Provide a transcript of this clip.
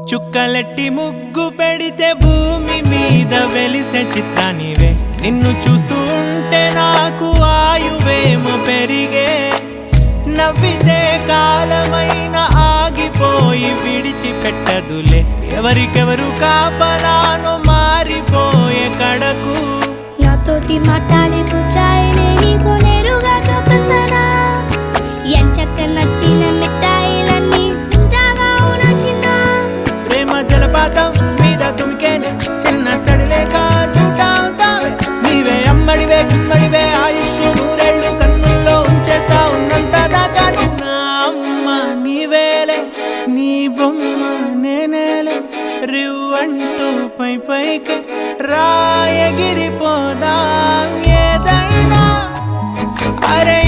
చుక్కలెట్టి ముగ్గు పెడితే భూమి మీద వెలిసే చిత్రానివే నిన్ను చూస్తూ ఉంటే నాకు ఆయువేమో పెరిగే నవ్వితే కాలమైన ఆగిపోయి విడిచిపెట్టదులే ఎవరికెవరు కాపలాను మారిపోయే కడకు నాతోటి మాట్లాడే పుచ్చాయినే నీకు నేరుగా చూపించనా ఎంచక్క నచ్చిన మిఠాయిలన్నీ తింటావా అవునా చిన్న ప్రేమ జలపాతం మీద తుమికేనే చిన్న సడిలేక చూటావుతావే నీవే అమ్మడివే గుమ్మడివే ఆయుష్ నూరేళ్ళు కన్నుల్లో ఉంచేస్తా ఉన్నంత దాకా చిన్న అమ్మ నీవేలే నీ బొమ్మ నేనేలే రివ్వంటూ పై పైకి రాయగిరిపోదాం ఏదైనా అరే